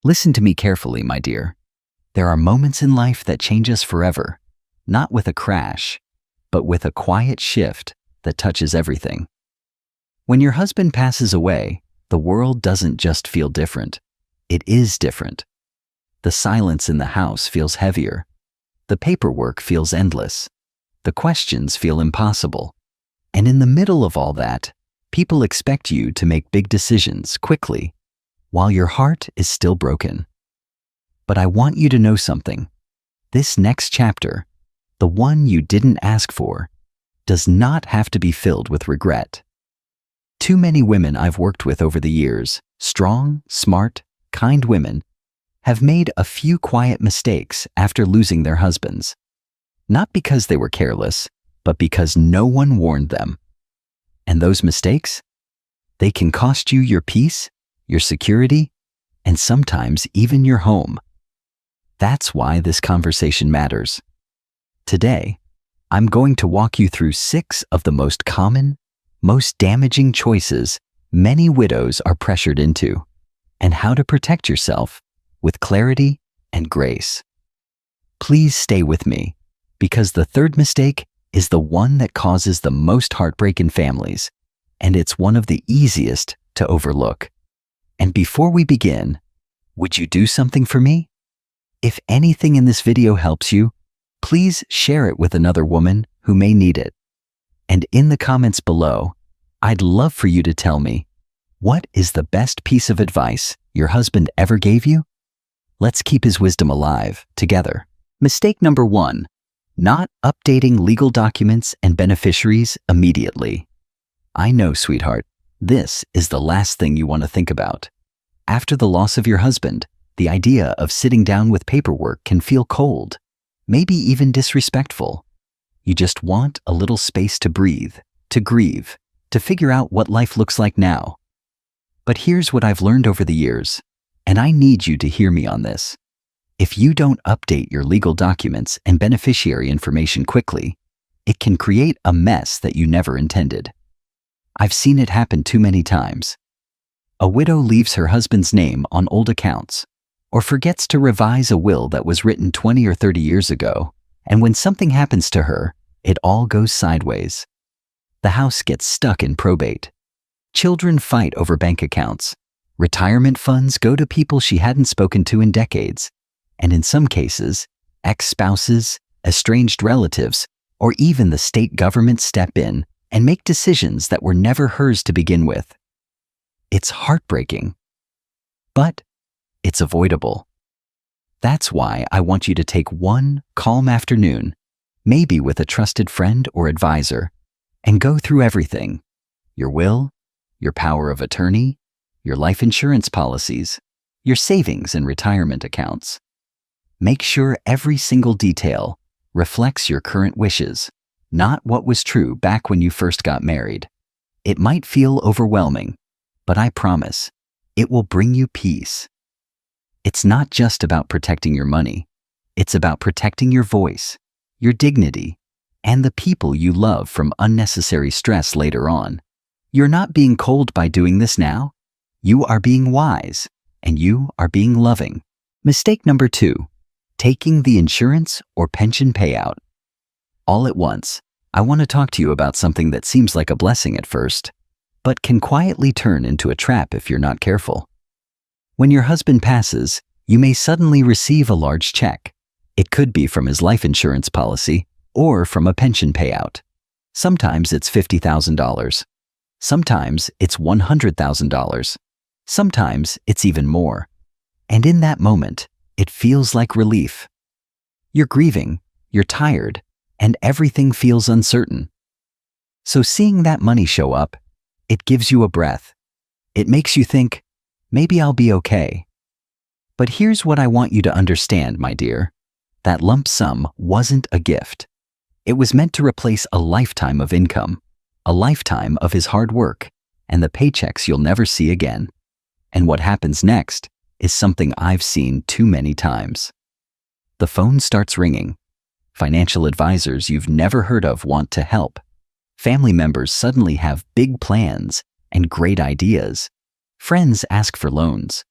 Listen to me carefully, my dear. There are moments in life that change us forever, not with a crash, but with a quiet shift that touches everything. When your husband passes away, the world doesn't just feel different. It is different. The silence in the house feels heavier. The paperwork feels endless. The questions feel impossible. And in the middle of all that, people expect you to make big decisions quickly, while your heart is still broken. But I want you to know something. This next chapter, the one you didn't ask for, does not have to be filled with regret. Too many women I've worked with over the years, strong, smart, kind women, have made a few quiet mistakes after losing their husbands. Not because they were careless, but because no one warned them. And those mistakes? They can cost you your peace, your security, and sometimes even your home. That's why this conversation matters. Today, I'm going to walk you through 6 of the most common, most damaging choices many widows are pressured into, and how to protect yourself with clarity and grace. Please stay with me, because the third mistake is the one that causes the most heartbreak in families, and it's one of the easiest to overlook. And before we begin, would you do something for me? If anything in this video helps you, please share it with another woman who may need it. And in the comments below, I'd love for you to tell me, what is the best piece of advice your husband ever gave you? Let's keep his wisdom alive together. Mistake number 1, not updating legal documents and beneficiaries immediately. I know, sweetheart, this is the last thing you want to think about. After the loss of your husband, the idea of sitting down with paperwork can feel cold, maybe even disrespectful. You just want a little space to breathe, to grieve, to figure out what life looks like now. But here's what I've learned over the years, and I need you to hear me on this. If you don't update your legal documents and beneficiary information quickly, it can create a mess that you never intended. I've seen it happen too many times. A widow leaves her husband's name on old accounts, or forgets to revise a will that was written 20 or 30 years ago, and when something happens to her, it all goes sideways. The house gets stuck in probate. Children fight over bank accounts. Retirement funds go to people she hadn't spoken to in decades. And in some cases, ex-spouses, estranged relatives, or even the state government step in and make decisions that were never hers to begin with. It's heartbreaking, but it's avoidable. That's why I want you to take one calm afternoon, maybe with a trusted friend or advisor, and go through everything: your will, your power of attorney, your life insurance policies, your savings and retirement accounts. Make sure every single detail reflects your current wishes, not what was true back when you first got married. It might feel overwhelming, but I promise, it will bring you peace. It's not just about protecting your money. It's about protecting your voice, your dignity, and the people you love from unnecessary stress later on. You're not being cold by doing this now. You are being wise, and you are being loving. Mistake number 2, taking the insurance or pension payout. All at once, I want to talk to you about something that seems like a blessing at first, but can quietly turn into a trap if you're not careful. When your husband passes, you may suddenly receive a large check. It could be from his life insurance policy or from a pension payout. Sometimes it's $50,000. Sometimes it's $100,000. Sometimes it's even more. And in that moment, it feels like relief. You're grieving, you're tired, and everything feels uncertain. So seeing that money show up, it gives you a breath. It makes you think, maybe I'll be okay. But here's what I want you to understand, my dear. That lump sum wasn't a gift. It was meant to replace a lifetime of income, a lifetime of his hard work, and the paychecks you'll never see again. And what happens next is something I've seen too many times. The phone starts ringing. Financial advisors you've never heard of want to help. Family members suddenly have big plans and great ideas. Friends ask for loans.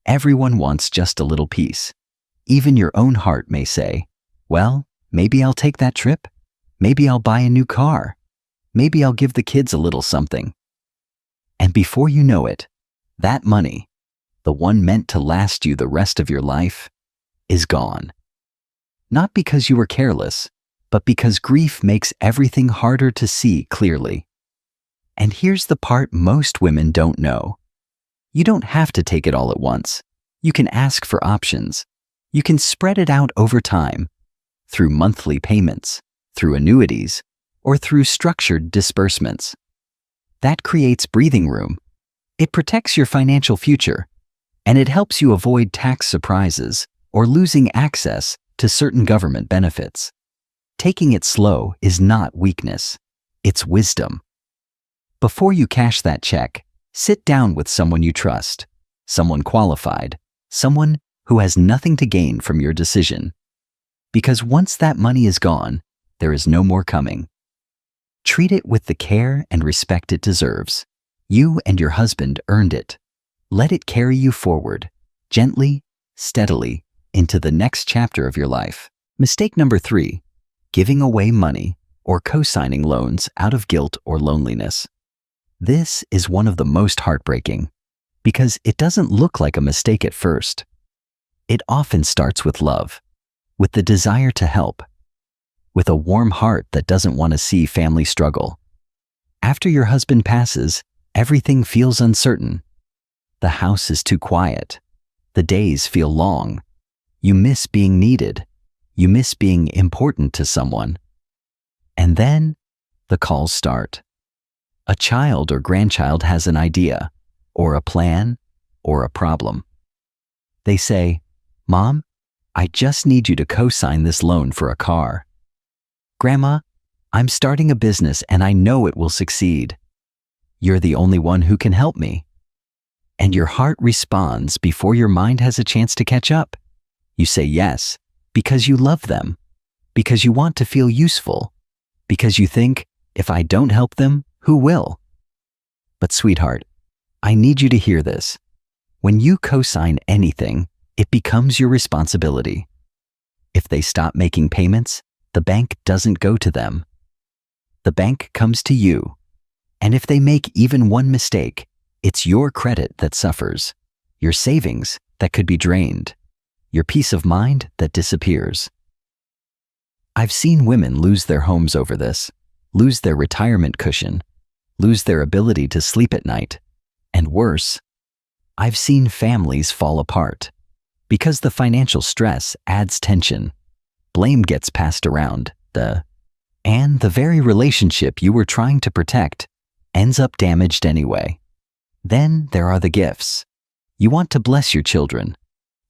Everyone wants just a little piece. Even your own heart may say, well, maybe I'll take that trip. Maybe I'll buy a new car. Maybe I'll give the kids a little something. And before you know it, that money, the one meant to last you the rest of your life, is gone. Not because you were careless, but because grief makes everything harder to see clearly. And here's the part most women don't know. You don't have to take it all at once. You can ask for options. You can spread it out over time, through monthly payments, through annuities, or through structured disbursements. That creates breathing room. It protects your financial future, and it helps you avoid tax surprises or losing access to certain government benefits. Taking it slow is not weakness, it's wisdom. Before you cash that check, sit down with someone you trust, someone qualified, someone who has nothing to gain from your decision. Because once that money is gone, there is no more coming. Treat it with the care and respect it deserves. You and your husband earned it. Let it carry you forward, gently, steadily, into the next chapter of your life. Mistake number 3, giving away money or co-signing loans out of guilt or loneliness. This is one of the most heartbreaking because it doesn't look like a mistake at first. It often starts with love, with the desire to help, with a warm heart that doesn't want to see family struggle. After your husband passes, everything feels uncertain. The house is too quiet. The days feel long. You miss being needed. You miss being important to someone. And then the calls start. A child or grandchild has an idea, or a plan, or a problem. They say, "Mom, I just need you to co-sign this loan for a car." "Grandma, I'm starting a business and I know it will succeed. You're the only one who can help me." And your heart responds before your mind has a chance to catch up. You say yes because you love them, because you want to feel useful, because you think, if I don't help them, who will? But sweetheart, I need you to hear this. When you co-sign anything, it becomes your responsibility. If they stop making payments, the bank doesn't go to them. The bank comes to you. And if they make even one mistake, it's your credit that suffers, your savings that could be drained, your peace of mind that disappears. I've seen women lose their homes over this, lose their retirement cushion, lose their ability to sleep at night, and worse, I've seen families fall apart because the financial stress adds tension. Blame gets passed around, and the very relationship you were trying to protect ends up damaged anyway. Then there are the gifts. You want to bless your children.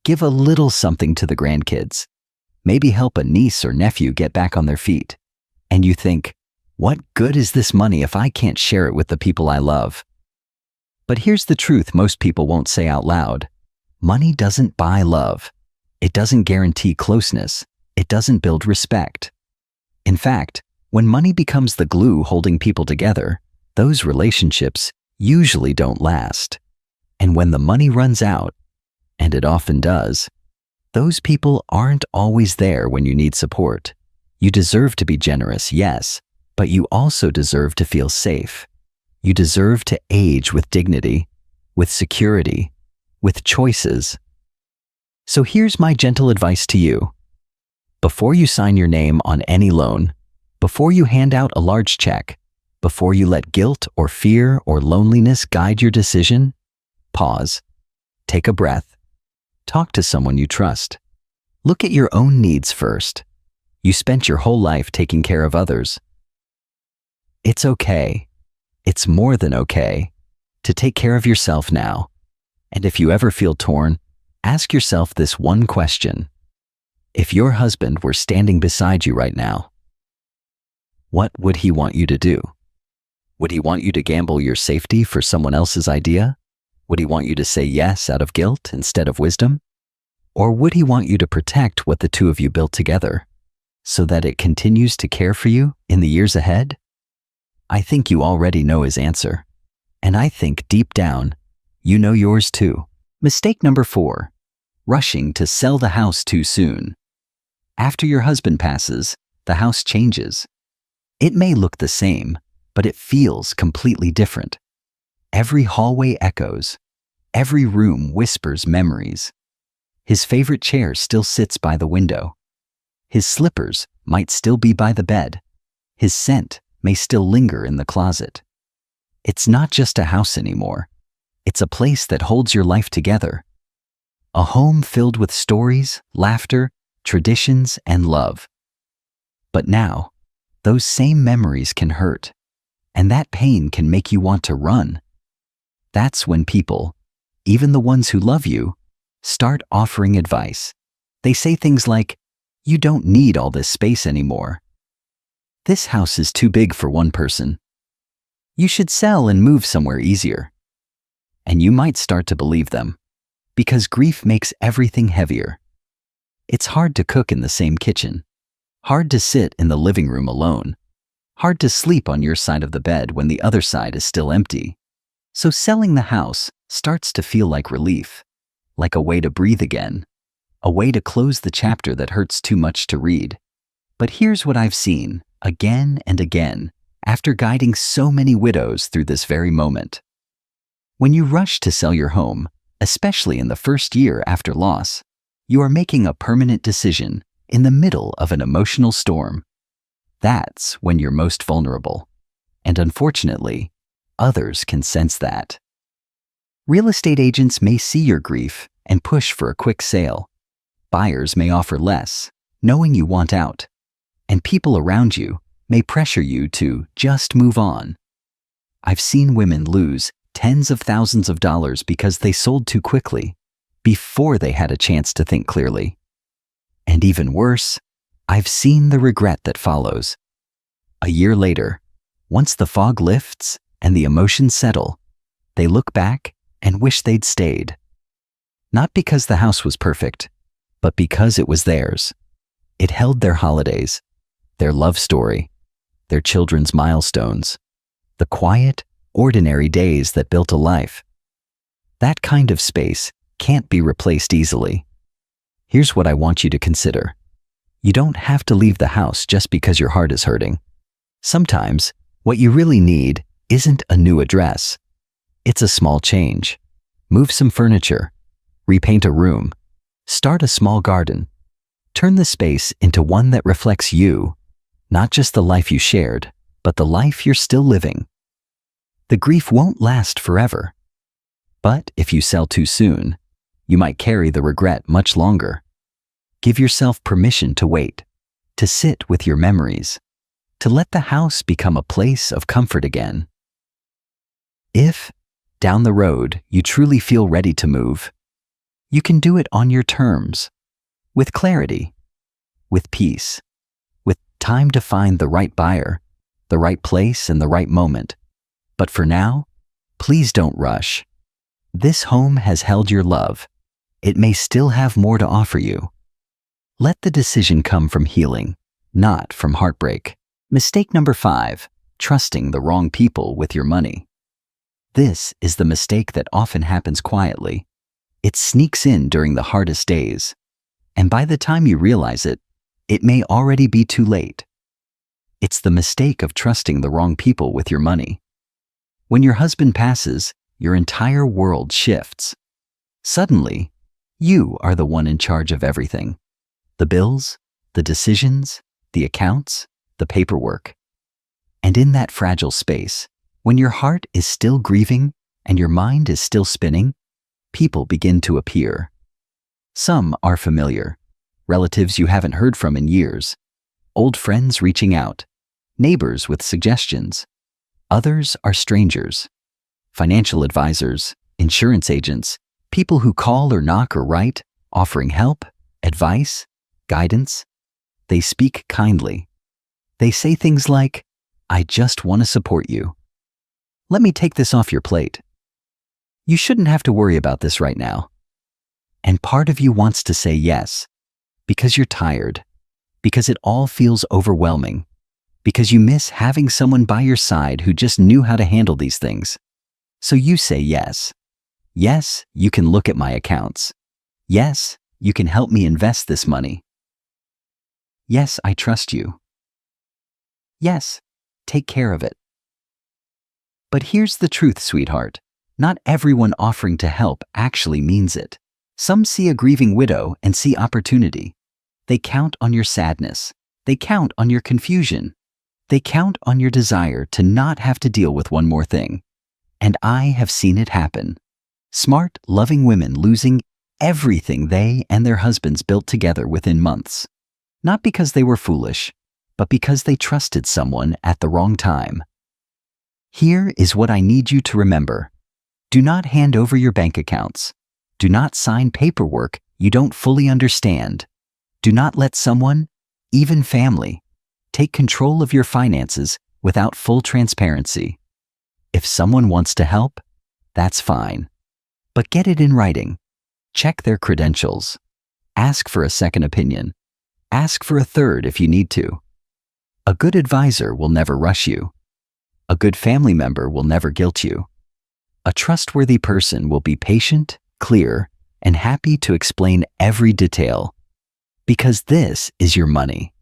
Give a little something to the grandkids. Maybe help a niece or nephew get back on their feet. And you think, what good is this money if I can't share it with the people I love? But here's the truth most people won't say out loud. Money doesn't buy love. It doesn't guarantee closeness. It doesn't build respect. In fact, when money becomes the glue holding people together, those relationships usually don't last. And when the money runs out, and it often does, those people aren't always there when you need support. You deserve to be generous, yes, but you also deserve to feel safe. You deserve to age with dignity, with security, with choices. So here's my gentle advice to you. Before you sign your name on any loan, before you hand out a large check, before you let guilt or fear or loneliness guide your decision, pause, take a breath, talk to someone you trust. Look at your own needs first. You spent your whole life taking care of others. It's okay. It's more than okay to take care of yourself now. And if you ever feel torn, ask yourself this one question. If your husband were standing beside you right now, what would he want you to do? Would he want you to gamble your safety for someone else's idea? Would he want you to say yes out of guilt instead of wisdom? Or would he want you to protect what the two of you built together so that it continues to care for you in the years ahead? I think you already know his answer. And I think deep down, you know yours too. Mistake number 4. Rushing to sell the house too soon. After your husband passes, the house changes. It may look the same, but it feels completely different. Every hallway echoes. Every room whispers memories. His favorite chair still sits by the window. His slippers might still be by the bed. His scent may still linger in the closet. It's not just a house anymore. It's a place that holds your life together. A home filled with stories, laughter, traditions, and love. But now, those same memories can hurt, and that pain can make you want to run. That's when people, even the ones who love you, start offering advice. They say things like, "You don't need all this space anymore. This house is too big for one person. You should sell and move somewhere easier." And you might start to believe them, because grief makes everything heavier. It's hard to cook in the same kitchen, hard to sit in the living room alone, hard to sleep on your side of the bed when the other side is still empty. So selling the house starts to feel like relief, like a way to breathe again, a way to close the chapter that hurts too much to read. But here's what I've seen again and again after guiding so many widows through this very moment. When you rush to sell your home, especially in the first year after loss, you are making a permanent decision in the middle of an emotional storm. That's when you're most vulnerable. And unfortunately, others can sense that. Real estate agents may see your grief and push for a quick sale. Buyers may offer less, knowing you want out. And people around you may pressure you to just move on. I've seen women lose tens of thousands of dollars because they sold too quickly, before they had a chance to think clearly. And even worse, I've seen the regret that follows. A year later, once the fog lifts and the emotions settle, they look back and wish they'd stayed. Not because the house was perfect, but because it was theirs. It held their holidays, their love story, their children's milestones, the quiet, ordinary days that built a life. That kind of space can't be replaced easily. Here's what I want you to consider. You don't have to leave the house just because your heart is hurting. Sometimes, what you really need isn't a new address. It's a small change. Move some furniture, repaint a room, start a small garden. Turn the space into one that reflects you, not just the life you shared, but the life you're still living. The grief won't last forever. But if you sell too soon, you might carry the regret much longer. Give yourself permission to wait, to sit with your memories, to let the house become a place of comfort again. If, down the road, you truly feel ready to move, you can do it on your terms, with clarity, with peace, with time to find the right buyer, the right place, and the right moment. But for now, please don't rush. This home has held your love. It may still have more to offer you. Let the decision come from healing, not from heartbreak. Mistake number 5, trusting the wrong people with your money. This is the mistake that often happens quietly. It sneaks in during the hardest days, and by the time you realize it, it may already be too late. It's the mistake of trusting the wrong people with your money. When your husband passes, your entire world shifts. Suddenly, you are the one in charge of everything. The bills, the decisions, the accounts, the paperwork. And in that fragile space, when your heart is still grieving and your mind is still spinning, people begin to appear. Some are familiar, relatives you haven't heard from in years, old friends reaching out, neighbors with suggestions. Others are strangers, financial advisors, insurance agents, people who call or knock or write, offering help, advice, guidance. They speak kindly. They say things like, "I just want to support you. Let me take this off your plate. You shouldn't have to worry about this right now." And part of you wants to say yes, because you're tired, because it all feels overwhelming, because you miss having someone by your side who just knew how to handle these things. So you say yes. Yes, you can look at my accounts. Yes, you can help me invest this money. Yes, I trust you. Yes, take care of it. But here's the truth, sweetheart. Not everyone offering to help actually means it. Some see a grieving widow and see opportunity. They count on your sadness. They count on your confusion. They count on your desire to not have to deal with one more thing. And I have seen it happen. Smart, loving women losing everything they and their husbands built together within months. Not because they were foolish, but because they trusted someone at the wrong time. Here is what I need you to remember. Do not hand over your bank accounts. Do not sign paperwork you don't fully understand. Do not let someone, even family, take control of your finances without full transparency. If someone wants to help, that's fine. But get it in writing. Check their credentials. Ask for a second opinion. Ask for a third if you need to. A good advisor will never rush you. A good family member will never guilt you. A trustworthy person will be patient, clear, and happy to explain every detail. Because this is your money,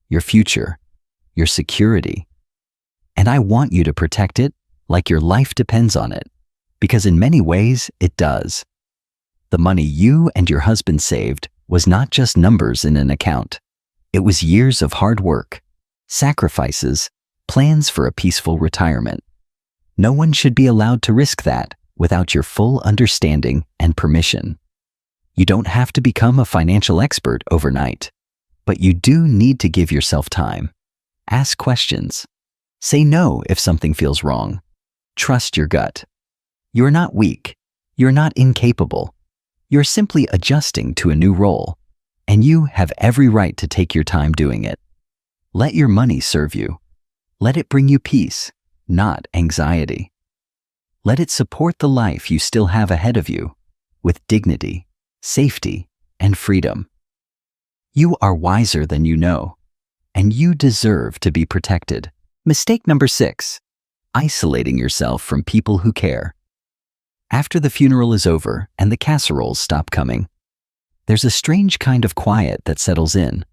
your future, your security. And I want you to protect it like your life depends on it, because in many ways it does. The money you and your husband saved was not just numbers in an account. It was years of hard work, sacrifices, plans for a peaceful retirement. No one should be allowed to risk that without your full understanding and permission. You don't have to become a financial expert overnight, but you do need to give yourself time. Ask questions. Say no if something feels wrong. Trust your gut. You're not weak. You're not incapable. You're simply adjusting to a new role, and you have every right to take your time doing it. Let your money serve you. Let it bring you peace, not anxiety. Let it support the life you still have ahead of you, with dignity, safety, and freedom. You are wiser than you know, and you deserve to be protected. Mistake number 6, isolating yourself from people who care. After the funeral is over and the casseroles stop coming, there's a strange kind of quiet that settles in.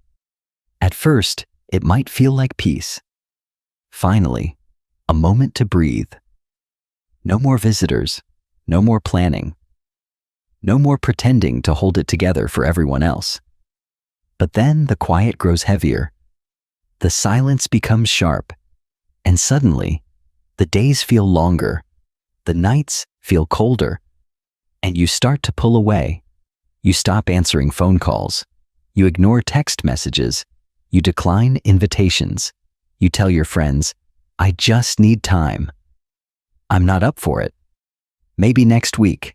At first, it might feel like peace. Finally, a moment to breathe. No more visitors, no more planning, no more pretending to hold it together for everyone else. But then the quiet grows heavier. The silence becomes sharp, and suddenly, the days feel longer, the nights feel colder, and you start to pull away. You stop answering phone calls. You ignore text messages. You decline invitations. You tell your friends, I just need time. I'm not up for it. Maybe next week.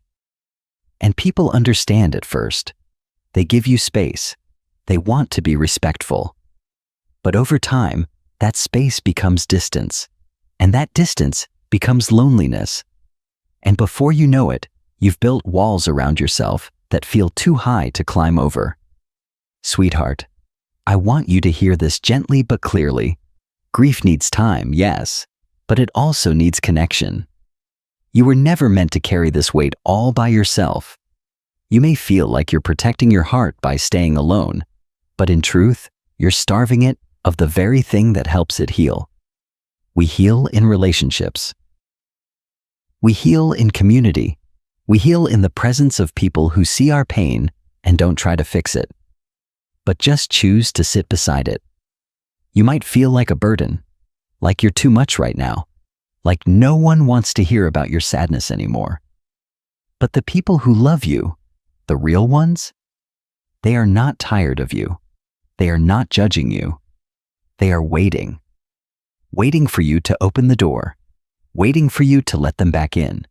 And people understand at first. They give you space. They want to be respectful. But over time, that space becomes distance. And that distance becomes loneliness. And before you know it, you've built walls around yourself that feel too high to climb over. Sweetheart, I want you to hear this gently but clearly. Grief needs time, yes, but it also needs connection. You were never meant to carry this weight all by yourself. You may feel like you're protecting your heart by staying alone, but in truth, you're starving it of the very thing that helps it heal. We heal in relationships. We heal in community. We heal in the presence of people who see our pain and don't try to fix it, but just choose to sit beside it. You might feel like a burden, like you're too much right now, like no one wants to hear about your sadness anymore. But the people who love you, the real ones, they are not tired of you. They are not judging you. They are waiting for you to open the door, waiting for you to let them back in.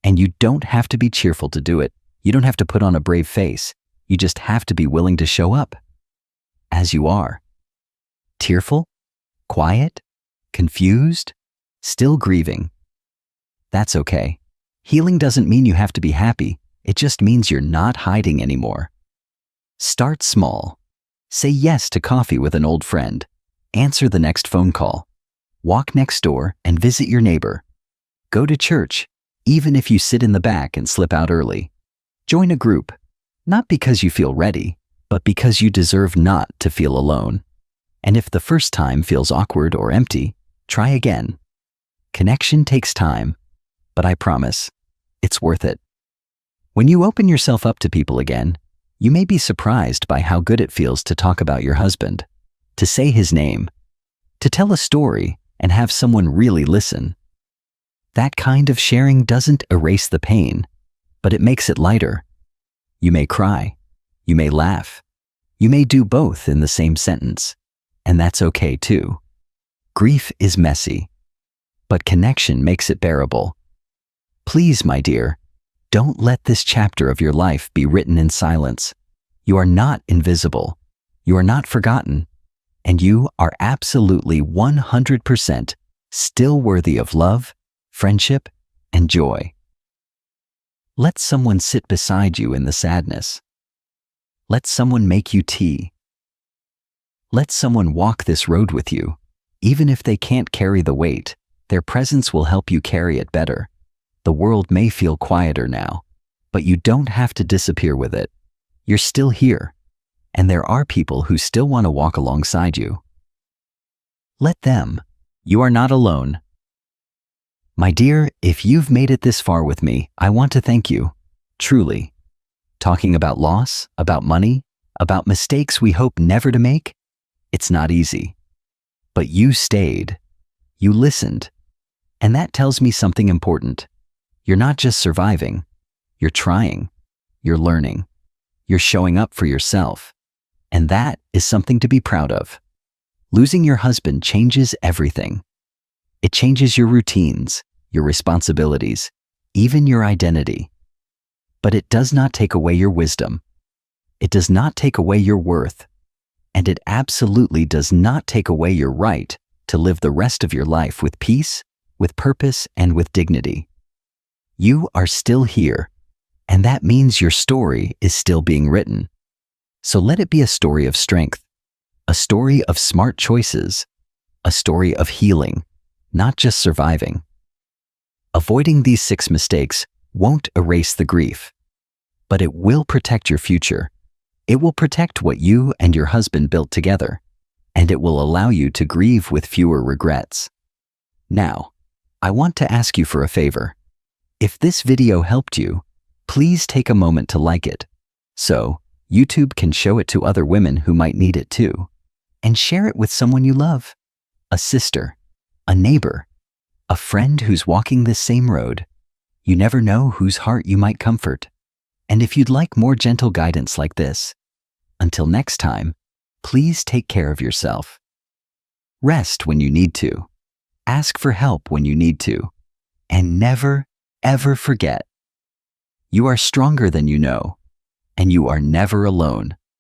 And you don't have to be cheerful to do it. You don't have to put on a brave face. You just have to be willing to show up as you are. Tearful, quiet, confused, still grieving. That's okay. Healing doesn't mean you have to be happy. It just means you're not hiding anymore. Start small. Say yes to coffee with an old friend. Answer the next phone call. Walk next door and visit your neighbor. Go to church, give a even if you sit in the back and slip out early. Join a group, not because you feel ready, but because you deserve not to feel alone. And if the first time feels awkward or empty, try again. Connection takes time, but I promise, it's worth it. When you open yourself up to people again, you may be surprised by how good it feels to talk about your husband, to say his name, to tell a story and have someone really listen. That kind of sharing doesn't erase the pain, but it makes it lighter. You may cry, you may laugh, you may do both in the same sentence, and that's okay too. Grief is messy, but connection makes it bearable. Please, my dear, don't let this chapter of your life be written in silence. You are not invisible, you are not forgotten, and you are absolutely 100% still worthy of love, friendship, and joy. Let someone sit beside you in the sadness. Let someone make you tea. Let someone walk this road with you. Even if they can't carry the weight, their presence will help you carry it better. The world may feel quieter now, but you don't have to disappear with it. You're still here, and there are people who still want to walk alongside you. Let them. You are not alone. My dear, if you've made it this far with me, I want to thank you. Truly. Talking about loss, about money, about mistakes we hope never to make, it's not easy. But you stayed. You listened. And that tells me something important. You're not just surviving. You're trying. You're learning. You're showing up for yourself. And that is something to be proud of. Losing your husband changes everything. It changes your routines, your responsibilities, even your identity. But it does not take away your wisdom. It does not take away your worth. And it absolutely does not take away your right to live the rest of your life with peace, with purpose, and with dignity. You are still here, and that means your story is still being written. So let it be a story of strength, a story of smart choices, a story of healing, not just surviving. Avoiding these 6 mistakes won't erase the grief, but it will protect your future. It will protect what you and your husband built together, and it will allow you to grieve with fewer regrets. Now, I want to ask you for a favor. If this video helped you, please take a moment to like it, so YouTube can show it to other women who might need it too, and share it with someone you love, a sister, a neighbor, a friend who's walking this same road. You never know whose heart you might comfort. And if you'd like more gentle guidance like this, until next time, please take care of yourself. Rest when you need to. Ask for help when you need to. And never, ever forget, you are stronger than you know, and you are never alone.